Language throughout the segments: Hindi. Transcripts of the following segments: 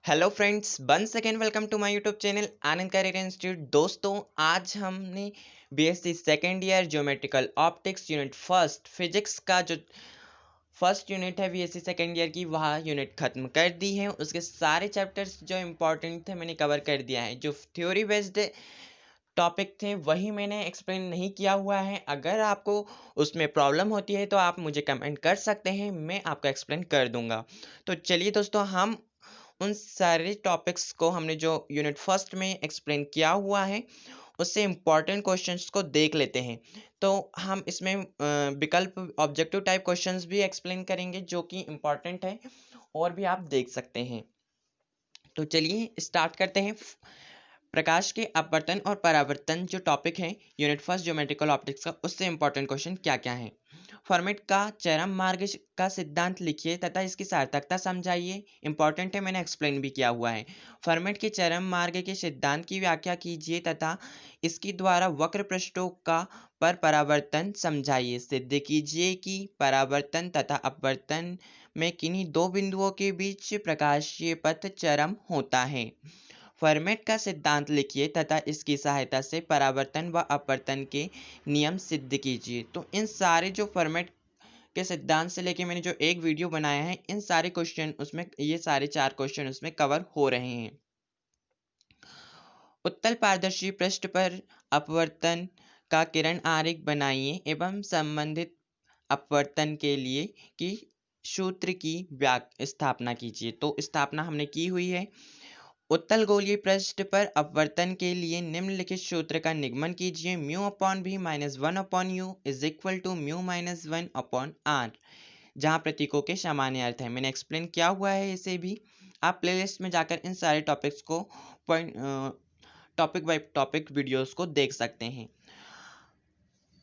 Hello friends, once again welcome to my YouTube channel Anand career institute. दोस्तों, आज हमने BSc second year geometrical optics unit first physics का जो फर्स्ट यूनिट है बीएससी सेकेंड ईयर की, वह यूनिट खत्म कर दी है। उसके सारे चैप्टर्स जो इम्पोर्टेंट थे मैंने कवर कर दिया है। जो थ्योरी बेस्ड टॉपिक थे वही मैंने एक्सप्लेन नहीं किया हुआ है। अगर आपको उसमें प्रॉब्लम होती है तो आप मुझे कमेंट कर सकते हैं, मैं आपको एक्सप्लेन कर दूंगा। तो चलिए दोस्तों, हम उन सारे टॉपिक्स को हमने जो यूनिट फर्स्ट में एक्सप्लेन किया हुआ है उससे इम्पॉर्टेंट क्वेश्चंस को देख लेते हैं। तो हम इसमें विकल्प ऑब्जेक्टिव टाइप क्वेश्चंस भी एक्सप्लेन करेंगे जो कि इम्पॉर्टेंट है और भी आप देख सकते हैं। तो चलिए स्टार्ट करते हैं। प्रकाश के अपवर्तन और परावर्तन जो टॉपिक है यूनिट फर्स्ट ज्योमेट्रिकल ऑप्टिक्स का, उससे इंपॉर्टेंट क्वेश्चन क्या क्या है। फॉर्मेट का चरम मार्ग का सिद्धांत लिखिए तथा इसकी सार्थकता समझाइए। इंपॉर्टेंट है, मैंने एक्सप्लेन भी किया हुआ है। फॉर्मेट के चरम मार्ग के सिद्धांत की व्याख्या कीजिए तथा इसके द्वारा वक्र पृष्ठों का पर परावर्तन समझाइए। सिद्ध कीजिए कि परावर्तन तथा अपवर्तन में किन्हीं दो बिंदुओं के बीच प्रकाशीय पथ चरम होता है। फर्मेट का सिद्धांत लिखिए तथा इसकी सहायता से परावर्तन व अपवर्तन के नियम सिद्ध कीजिए। तो इन सारे जो फर्मेट के सिद्धांत से लेके मैंने जो एक वीडियो बनाया है, इन सारे क्वेश्चन उसमें, ये सारे 4 क्वेश्चन उसमें कवर हो रहे हैं। उत्तल पारदर्शी पृष्ठ पर अपवर्तन का किरण आरेख बनाइए एवं संबंधित अपवर्तन के लिए की सूत्र की स्थापना कीजिए। तो स्थापना हमने की हुई है। उत्तल गोलीय पृष्ठ पर अपवर्तन के लिए निम्नलिखित सूत्र का निगमन कीजिए। Mu upon v minus one upon u is equal to mu minus one upon r, जहाँ प्रतीकों के सामान्य अर्थ है। मैंने एक्सप्लेन किया हुआ है इसे भी। आप प्लेलिस्ट में जाकर इन सारे टॉपिक्स को टॉपिक बाय टॉपिक वीडियोस को देख सकते हैं।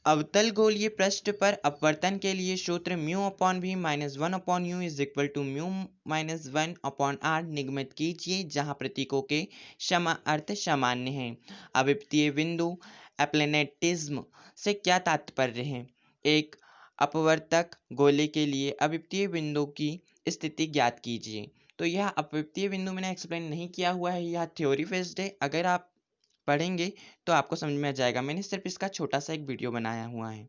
अवतल गोलीय पृष्ठ पर अपवर्तन के लिए सूत्र mu upon v minus one upon u is equal to mu minus one upon r निगमित कीजिए, जहाँ प्रतीकों के अर्थ सामान्य हैं। अविपत्तीय बिंदु एप्लेनेटिज्म से क्या तात्पर्य है। एक अपवर्तक गोले के लिए अविपत्तीय बिंदु की स्थिति ज्ञात कीजिए। तो यह अविपत्तीय बिंदु मैंने एक्सप्लेन नहीं किया हुआ है, यह थ्योरी बेस्ड है। अगर आप पढ़ेंगे तो आपको समझ में आ जाएगा। मैंने सिर्फ इसका छोटा सा एक वीडियो बनाया हुआ है।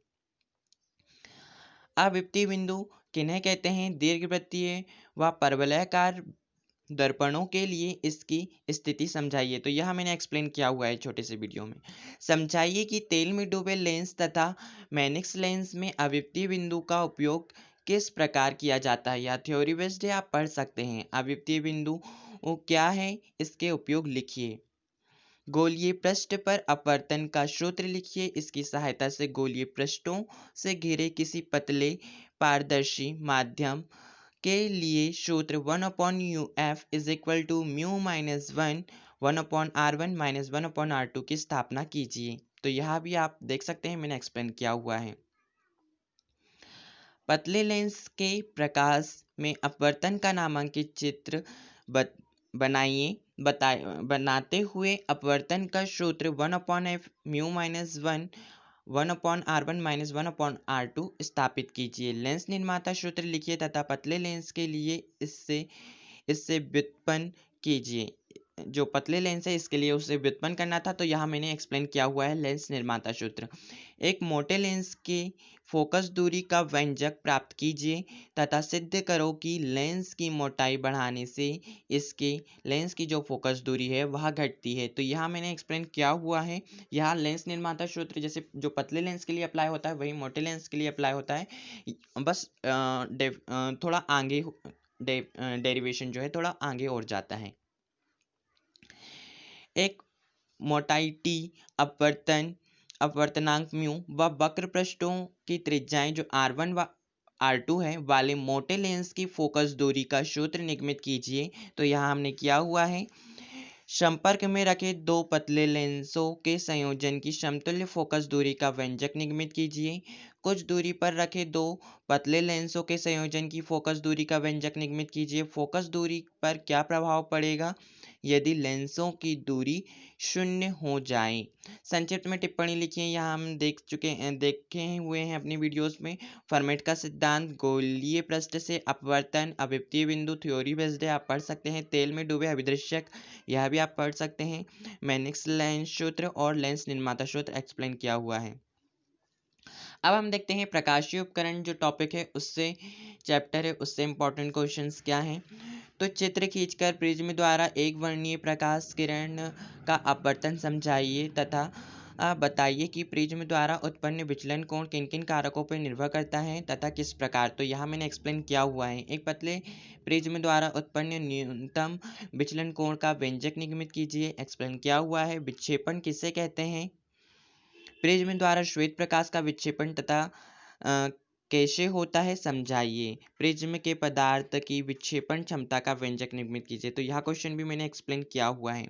अविपत्तीय बिंदु किन्हें कहते हैं। दीर्घवृत्तीय व परवलयाकार दर्पणों के लिए इसकी स्थिति समझाइए। तो यह मैंने एक्सप्लेन किया हुआ है छोटे से वीडियो में। समझाइए कि तेल में डूबे लेंस तथा मैनिक्स लेंस में अविपत्तीय बिंदु का उपयोग किस प्रकार किया जाता है। यह थ्योरी बेस्ड है, आप पढ़ सकते हैं। अविपत्तीय बिंदु क्या है, इसके उपयोग लिखिए। गोलीय पृष्ठ पर अपवर्तन का सूत्र लिखिए। इसकी सहायता से गोलीय पृष्ठों से घिरे किसी पतले पारदर्शी माध्यम के लिए सूत्र one upon u f is equal to mu minus one upon r one minus one upon r two की स्थापना कीजिए। तो यहाँ भी आप देख सकते हैं, मैंने एक्सप्लेन किया हुआ है। पतले लेंस के प्रकाश में अपवर्तन का नामांकित चित्र बनाइए। बनाते हुए अपवर्तन का सूत्र one upon f mu minus one upon r one minus one upon r two स्थापित कीजिए। लेंस निर्माता सूत्र लिखिए तथा पतले लेंस के लिए इससे इससे व्युत्पन्न कीजिए। जो पतले लेंस है इसके लिए उसे व्युत्पन्न करना था, तो यहाँ मैंने एक्सप्लेन किया हुआ है लेंस निर्माता सूत्र। एक मोटे लेंस के फोकस दूरी का व्यंजक प्राप्त कीजिए तथा सिद्ध करो कि लेंस की मोटाई बढ़ाने से इसके लेंस की जो फोकस दूरी है वह घटती है। तो यहाँ मैंने एक्सप्लेन किया हुआ है। यहाँ लेंस निर्माता सूत्र जैसे जो पतले लेंस के लिए अप्लाई होता है वही मोटे लेंस के लिए अप्लाई होता है। बस थोड़ा आगे डेरिवेशन जो है थोड़ा आगे और जाता है। एक मोटाई टी अपवर्तन अपवर्तनांक म्यू व वक्र पृष्ठों की त्रिज्याएं जो R1 व R2 है वाले मोटे लेंस की फोकस दूरी का सूत्र निगमित कीजिए। तो यहाँ हमने किया हुआ है। संपर्क में रखे दो पतले लेंसों के संयोजन की समतुल्य फोकस दूरी का व्यंजक निगमित कीजिए। कुछ दूरी पर रखे दो पतले लेंसों के संयोजन की फोकस दूरी का व्यंजक निगमित कीजिए। फोकस दूरी पर क्या प्रभाव पड़ेगा यदि लेंसों की दूरी शून्य हो जाए। संक्षिप्त में टिप्पणी लिखिए। यहाँ हम देखे हुए हैं अपनी वीडियोस में। फर्मेट का सिद्धांत, गोलीय पृष्ठ से अपवर्तन, अद्वितीय बिंदु, थ्योरी बेस्ड है, आप पढ़ सकते हैं। तेल में डूबे अभिदृश्यक, यह भी आप पढ़ सकते हैं। मैनिक्स लेंस सूत्र और लेंस निर्माता सूत्र एक्सप्लेन किया हुआ है। अब हम देखते हैं प्रकाशीय उपकरण जो टॉपिक है, उससे चैप्टर है, उससे इंपॉर्टेंट क्वेश्चंस क्या हैं। तो चित्र खींचकर प्रिज्म द्वारा एक वर्णीय प्रकाश किरण का अपवर्तन समझाइए तथा बताइए कि प्रिज्म द्वारा उत्पन्न विचलन कोण किन किन कारकों पर निर्भर करता है तथा किस प्रकार। तो यहाँ मैंने एक्सप्लेन किया हुआ है। एक पतले प्रिज्म द्वारा उत्पन्न न्यूनतम विचलन कोण का व्यंजक निगमित कीजिए, एक्सप्लेन किया हुआ है। विक्षेपण किसे कहते हैं, प्रिज्म द्वारा श्वेत प्रकाश का विक्षेपण तथा कैसे होता है समझाइए। प्रिज्म के पदार्थ की विक्षेपण क्षमता का व्यंजक निर्मित कीजिए। तो यह क्वेश्चन भी मैंने एक्सप्लेन किया हुआ है।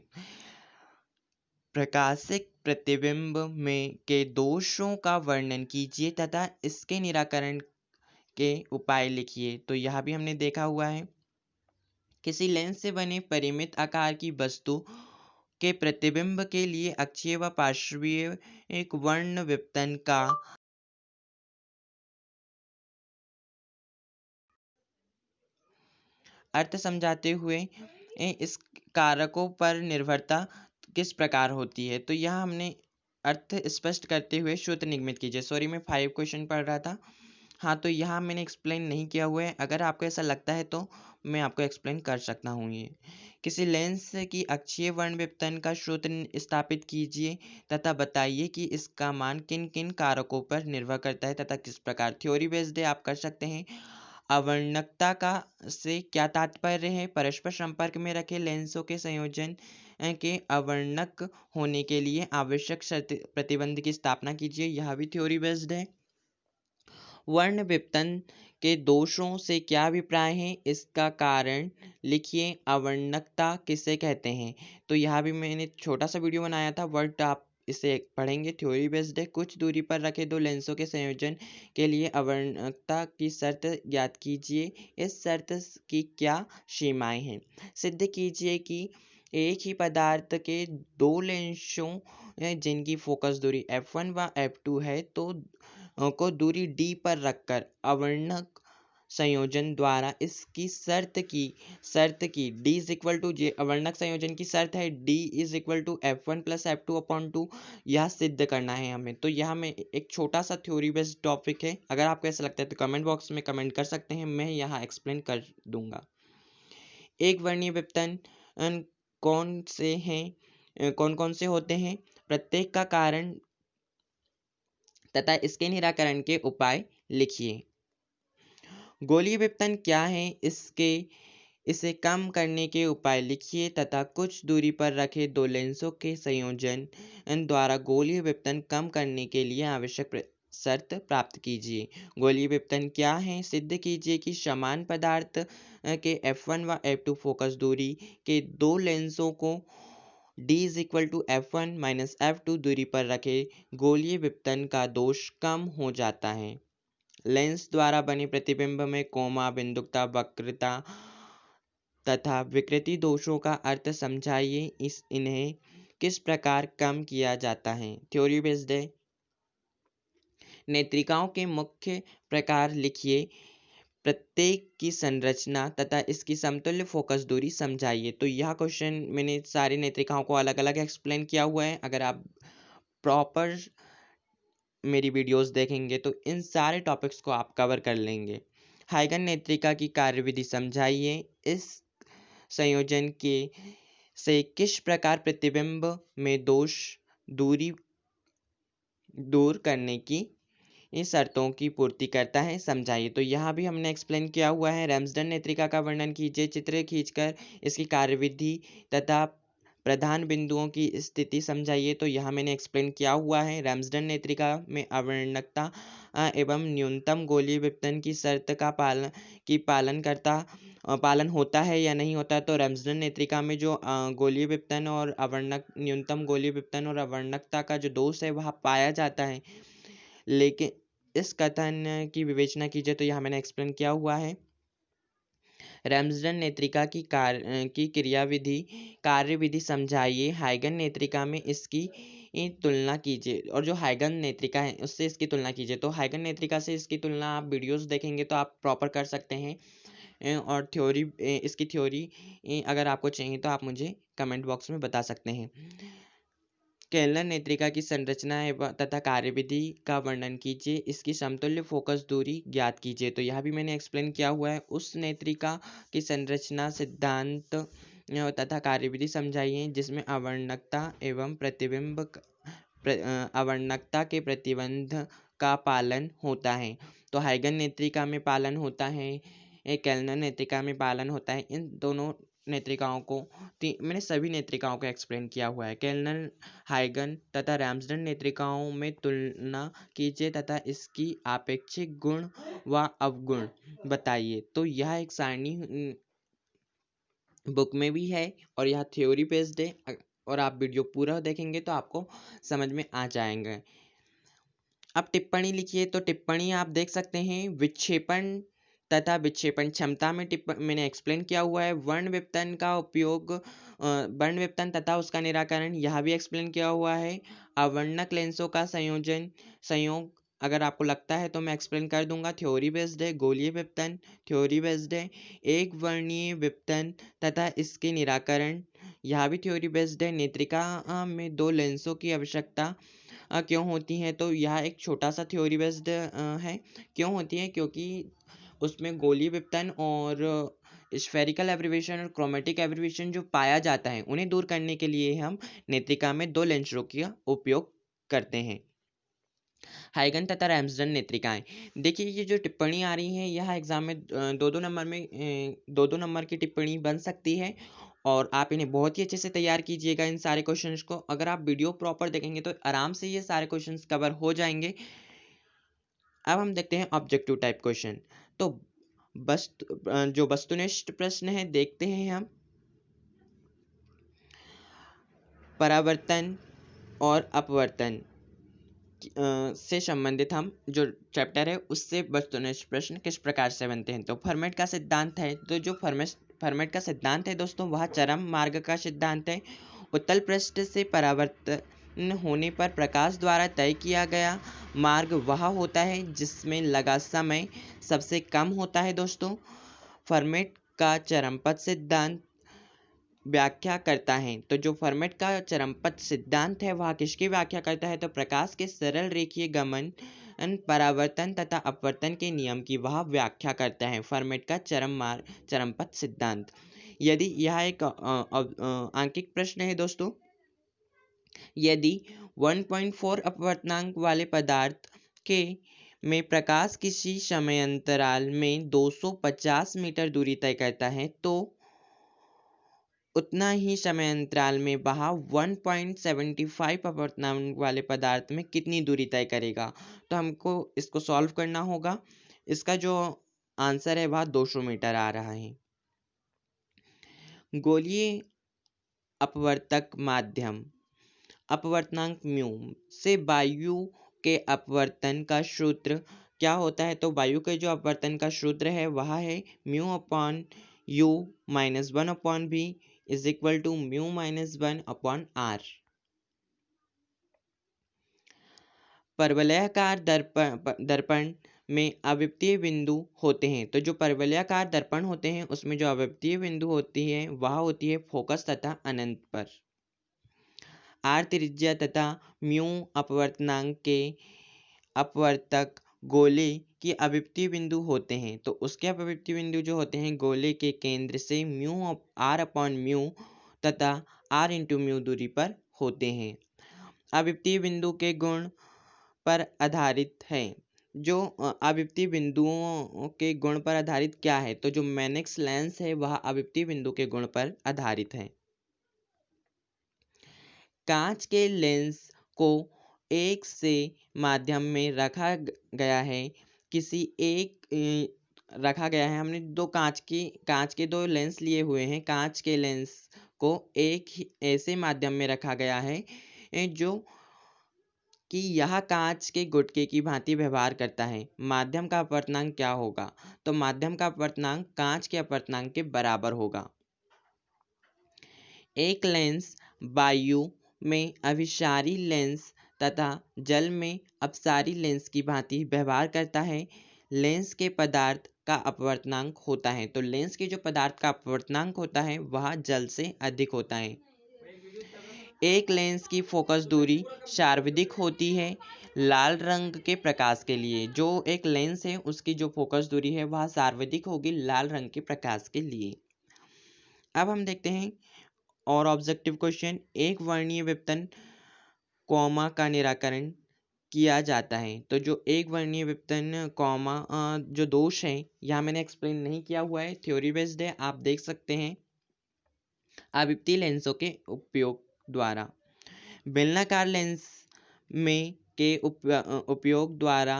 प्रकाशिक प्रतिबिंब में के दोषों का वर्णन कीजिए तथा इसके निराकरण के उपाय लिखिए। तो यह भी हमने देखा हुआ है। किसी लेंस से बने परिमित आकार की वस्तु के प्रतिबिंब के लिए अक्षीय व पार्श्वीय एक वर्ण विपतन का अर्थ समझाते हुए इस कारकों पर निर्भरता किस प्रकार होती है। तो यह हमने अर्थ स्पष्ट करते हुए सूत्र निगमित कीजिए। सॉरी, मैं 5 क्वेश्चन पढ़ रहा था। हाँ, तो यहाँ मैंने एक्सप्लेन नहीं किया हुआ है। अगर आपको ऐसा लगता है तो मैं आपको एक्सप्लेन कर सकता हूँ। ये किसी लेंस की अक्षीय वर्ण विपतन का सूत्र स्थापित कीजिए तथा बताइए कि इसका मान किन किन कारकों पर निर्भर करता है तथा किस प्रकार। थ्योरी बेस्ड आप कर सकते हैं। अवर्णकता का से क्या तात्पर्य है, परस्पर संपर्क में रखे लेंसों के संयोजन के अवर्णक होने के लिए आवश्यक प्रतिबंध की स्थापना कीजिए, यह भी थ्योरी बेस्ड है। वर्ण विपतन के दोषों से क्या अभिप्राय है, इसका कारण लिखिए। अवर्णकता किसे कहते हैं, तो यह भी मैंने छोटा सा वीडियो बनाया था, वर्ड आप इसे पढ़ेंगे। थ्योरी बेस्ड है। कुछ दूरी पर रखे दो लेंसों के संयोजन के लिए अवर्णकता की शर्त ज्ञात कीजिए। इस शर्त की क्या सीमाएं हैं, सिद्ध कीजिए कि एक ही पदार्थ के दो लेंसों जिनकी फोकस दूरी f1 व f2 है तो को दूरी d पर रखकर अवर्णक संयोजन द्वारा इसकी शर्त की d is equal to j, अवर्णक संयोजन की शर्त है d is equal to f1 plus f2 upon 2, यह सिद्ध करना है हमें। तो यह में एक छोटा सा थ्योरी बेस्ड टॉपिक है। अगर आपको ऐसा लगता है तो कमेंट बॉक्स में कमेंट कर सकते हैं, मैं यहाँ एक्सप्लेन कर दूंगा। एक वर्णीय विपतन कौन कौन से होते हैं, प्रत्येक का कारण तथा इसके निराकरण के उपाय लिखिए। गोलीय विपतन क्या है, इसे कम करने के उपाय लिखिए तथा कुछ दूरी पर रखे दो लेंसों के संयोजन द्वारा गोलीय विपतन कम करने के लिए आवश्यक शर्त प्राप्त कीजिए। गोलीय विपतन क्या है, सिद्ध कीजिए कि समान पदार्थ के f1 व f2 फोकस दूरी के दो लेंसों को d is equal to f1 minus f2 दूरी पर रखे गोलीय विपतन का दोष कम हो जाता है। लेंस द्वारा बने प्रतिबिंब में कोमा, बिंदुकता, वक्रता तथा विकृति दोषों का अर्थ समझाइए। इन्हें किस प्रकार कम किया जाता है। थ्योरी बेस्ड है। नेत्रिकाओं के मुख्य प्रकार लिखिए, प्रत्येक की संरचना तथा इसकी समतुल्य फोकस दूरी समझाइए। तो यह क्वेश्चन मैंने सारी नेत्रिकाओं को अलग अलग एक्सप्लेन किया हुआ है। अगर आप प्रॉपर मेरी वीडियोस देखेंगे तो इन सारे टॉपिक्स को आप कवर कर लेंगे। हाइगन नेत्रिका की कार्यविधि समझाइए। इस संयोजन के से किस प्रकार प्रतिबिंब में दोष दूर करने की इन शर्तों की पूर्ति करता है समझाइए। तो यहाँ भी हमने एक्सप्लेन किया हुआ है। रैम्सडन नेत्रिका का वर्णन कीजिए, चित्र खींचकर इसकी कार्यविधि तथा प्रधान बिंदुओं की स्थिति समझाइए। तो यहाँ मैंने एक्सप्लेन किया हुआ है। रैम्सडन नेत्रिका में अवर्णकता एवं न्यूनतम गोलीय विपतन की शर्त का पालन होता है या नहीं होता। तो रैम्सडन नेत्रिका में जो गोलीय विपतन और न्यूनतम गोलीय विपतन और अवर्णकता का जो दोष है वह पाया जाता है, लेकिन इस कथन की विवेचना कीजिए। तो यहाँ मैंने एक्सप्लेन किया हुआ है। रैम्सडन नेत्रिका की कार्यविधि समझाइए। हाइगन नेत्रिका में इसकी तुलना कीजिए, और जो हाइगन नेत्रिका है उससे इसकी तुलना कीजिए। तो हाइगन नेत्रिका से इसकी तुलना आप वीडियोस देखेंगे तो आप प्रॉपर कर सकते हैं। और इसकी थ्योरी अगर आपको चाहिए तो आप मुझे कमेंट बॉक्स में बता सकते हैं। केलर नेत्रिका की संरचना एवं तथा कार्यविधि का वर्णन कीजिए। इसकी समतुल्य फोकस दूरी ज्ञात कीजिए। तो यह भी मैंने एक्सप्लेन किया हुआ है। उस नेत्रिका की संरचना, सिद्धांत तथा कार्यविधि समझाइए जिसमें अवर्णकता एवं अवर्णकता के प्रतिबंध का पालन होता है। तो हाइगन नेत्रिका में पालन होता है, केल्नर नेत्रिका में पालन होता है। इन दोनों नेत्रिकाओं को मैंने सभी नेत्रिकाओं को एक्सप्लेन किया हुआ है। केल्नर, हाइगन तथा रैम्सडन नेत्रिकाओं में तुलना कीजिए तथा इसकी आपेक्षिक गुण व अवगुण बताइए। तो यह एक सारणी बुक में भी है और यह थ्योरी बेस्ड है, और आप वीडियो पूरा देखेंगे तो आपको समझ में आ जाएंगे। अब टिप्पणी लिखिए। तो टिप्पणी आप देख सकते हैं, विक्षेपण तथा विक्षेपण क्षमता में मैंने एक्सप्लेन किया हुआ है। वर्ण विपतन का उपयोग, वर्ण विपतन तथा उसका निराकरण, यह भी एक्सप्लेन किया हुआ है। अवर्णक लेंसों का संयोग अगर आपको लगता है तो मैं एक्सप्लेन कर दूंगा। थ्योरी बेस्ड है। गोलीय विपतन थ्योरी बेस्ड है। एक वर्णीय विपतन तथा इसके निराकरण, यह भी थ्योरी बेस्ड है। नेत्रिका में दो लेंसों की आवश्यकता क्यों होती है? तो यह एक छोटा सा थ्योरी बेस्ड है। क्यों होती है? क्योंकि उसमें गोलीय विपतन और स्फेरिकल एब्रीवेशन और क्रोमेटिक एब्रीवेशन जो पाया जाता है, उन्हें दूर करने के लिए हम नेत्रिका में दो लेंसों का उपयोग करते हैं। हाइगन तथा रैम्सडन नेत्रिकाएं। देखिए, ये जो टिप्पणी आ रही है यह एग्जाम में दो नंबर की टिप्पणी बन सकती है, और आप इन्हें बहुत ही अच्छे से तैयार कीजिएगा। इन सारे क्वेश्चंस को अगर आप वीडियो प्रॉपर देखेंगे तो आराम से ये सारे क्वेश्चंस कवर हो जाएंगे। अब हम देखते हैं ऑब्जेक्टिव टाइप क्वेश्चन। तो जो वस्तुनिष्ठ प्रश्न है देखते हैं हम। परावर्तन और अपवर्तन से संबंधित हम जो चैप्टर है उससे वस्तुनिष्ठ प्रश्न किस प्रकार से बनते हैं। तो फर्मेट का सिद्धांत है। तो जो फर्मेट का सिद्धांत है दोस्तों, वह चरम मार्ग का सिद्धांत है। उत्तल पृष्ठ से परावर्तन होने पर प्रकाश द्वारा तय किया गया मार्ग वह होता है जिसमें लगा समय सबसे कम होता है दोस्तों। फर्मेट का चरमपथ सिद्धांत व्याख्या करता है। तो जो फर्मेट का चरमपथ सिद्धांत है वह किसकी व्याख्या करता है? तो प्रकाश के सरल रेखीय गमन, परावर्तन तथा अपवर्तन के नियम की वह व्याख्या करता है, फर्मेट का चरमपथ सिद्धांत। यदि यह एक आंकिक प्रश्न है दोस्तों, यदि 1.4 अपवर्तनांक वाले पदार्थ के में प्रकाश किसी समय अंतराल में 250 मीटर दूरी तय करता है तो उतना ही समय अंतराल में वह 1.75 अपवर्तनांक वाले पदार्थ में कितनी दूरी तय करेगा? तो हमको इसको सॉल्व करना होगा। इसका जो आंसर है वह 200 मीटर आ रहा है। गोलीय अपवर्तक माध्यम, अपवर्तनांक म्यू से वायु के अपवर्तन का सूत्र क्या होता है? तो वायु के जो अपवर्तन का सूत्र है वह है mu upon U minus 1 upon B is equal to mu minus 1 upon R. परवलयाकार दर्पण में अविपत्तीय बिंदु होते हैं। तो जो परवलयाकार दर्पण होते हैं उसमें जो अविपत्तीय बिंदु होती है वह होती है फोकस तथा अनंत पर। आर त्रिज्या तथा म्यू अपवर्तनांक के अपवर्तक गोले की अविपत्तीय बिंदु होते हैं। तो उसके अविपत्तीय बिंदु जो होते हैं गोले के केंद्र से म्यू आर अपॉन म्यू तथा आर इंटू म्यू दूरी पर होते हैं। अविपत्तीय बिंदु के गुण पर आधारित है। जो अविपत्तीय बिंदुओं के गुण पर आधारित क्या है? तो जो मैनेक्स लेंस है वह अविपत्तीय बिंदु के गुण पर आधारित है। कांच के लेंस को एक से माध्यम में रखा गया है। रखा गया है। हमने दो कांच के दो लेंस लिए हुए हैं। कांच के लेंस को एक ही ऐसे माध्यम में रखा गया है जो कि यह कांच के गुटके की भांति व्यवहार करता है। माध्यम का अपवर्तनांक क्या होगा? तो माध्यम का अपवर्तनांक कांच के अपवर्तनांक के बराबर होगा। एक लेंस वायु में अभिसारी लेंस तथा जल में अपसारी लेंस की भांति व्यवहार करता है। लेंस के पदार्थ का अपवर्तनांक होता है, तो लेंस के जो पदार्थ का अपवर्तनांक होता है वह जल से अधिक होता है। एक लेंस की फोकस दूरी सार्वधिक होती है लाल रंग के प्रकाश के लिए। जो एक लेंस है उसकी जो फोकस दूरी है वह सार्वधिक होगी लाल रंग के प्रकाश के लिए। अब हम देखते हैं और ऑब्जेक्टिव क्वेश्चन। एक वर्णीय विपतन कॉमा का निराकरण किया जाता है। तो जो एक वर्णीय विपतन कॉमा जो दोष है यहाँ मैंने एक्सप्लेन नहीं किया हुआ है, थ्योरी बेस्ड है, आप देख सकते हैं। अविपति लेंसों के उपयोग द्वारा बेलनाकार लेंस में के उपयोग द्वारा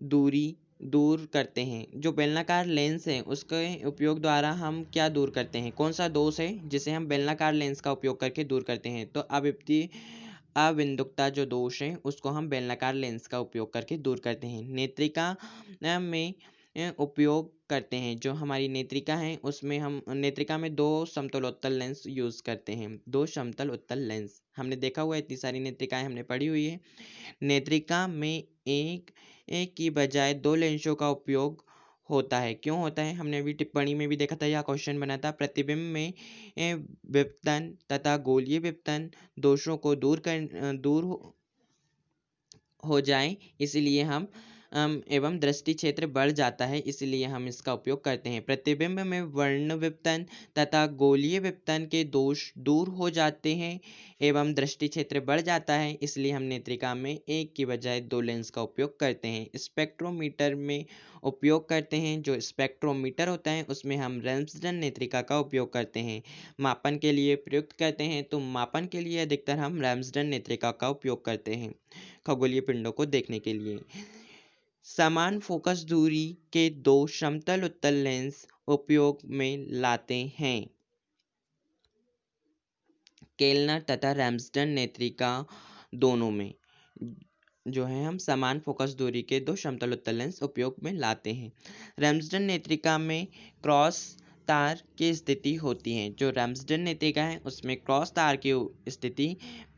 दूरी दूर करते हैं। जो बेलनाकार लेंस है उसके उपयोग द्वारा हम क्या दूर करते हैं? कौन सा दोष है जिसे हम बेलनाकार लेंस का उपयोग करके दूर करते हैं? तो अविपति अविंदुकता जो दोष है उसको हम बेलनाकार लेंस का उपयोग करके दूर करते हैं। नेत्रिका में उपयोग करते हैं। जो हमारी नेत्रिका है उसमें हम नेत्रिका में दो समतल उत्तल लेंस यूज करते हैं। दो समतल उत्तल लेंस हमने देखा हुआ है, इतनी सारी नेत्रिकाएं हमने पढ़ी हुई है। नेत्रिका में एक की बजाय दो लेंसों का उपयोग होता है। क्यों होता है? हमने अभी टिप्पणी में भी देखा था, यह क्वेश्चन बना था। प्रतिबिंब में विपतन तथा गोलीय विपतन दोषों को दूर हो जाए इसलिए हम एवं दृष्टि क्षेत्र बढ़ जाता है इसलिए हम इसका उपयोग करते हैं। प्रतिबिंब में वर्ण विपतन तथा गोलीय विपतन के दोष दूर हो जाते हैं एवं दृष्टि क्षेत्र बढ़ जाता है इसलिए हम नेत्रिका में एक की बजाय दो लेंस का उपयोग करते हैं। स्पेक्ट्रोमीटर में उपयोग करते हैं। जो स्पेक्ट्रोमीटर होता है उसमें हम रेम्सडन नेत्रिका का उपयोग करते हैं। मापन के लिए प्रयुक्त करते हैं, तो मापन के लिए अधिकतर हम रेम्सडन नेत्रिका का उपयोग करते हैं खगोलीय पिंडों को देखने के लिए। समान फोकस दूरी के दो समतल उत्तल लेंस उपयोग में लाते हैं। केलनर तथा रेम्सडन नेत्रिका दोनों में जो है हम समान फोकस दूरी के दो समतल उत्तल लेंस उपयोग में लाते हैं। रेम्सडन नेत्रिका में क्रॉस तार की स्थिति होती है। जो रेम्सडन नेत्रिका है उसमें क्रॉस तार की स्थिति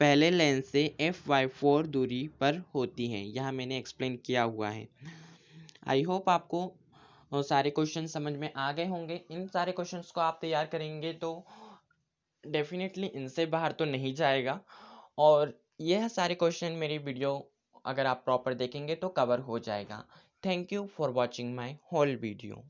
पहले लेंस से f/4 दूरी पर होती है। यह मैंने एक्सप्लेन किया हुआ है। आई होप आपको सारे क्वेश्चन समझ में आ गए होंगे। इन सारे क्वेश्चंस को आप तैयार करेंगे तो डेफिनेटली इनसे बाहर तो नहीं जाएगा, और यह सारे क्वेश्चन मेरी वीडियो अगर आप प्रॉपर देखेंगे तो कवर हो जाएगा। Thank you for watching my whole video.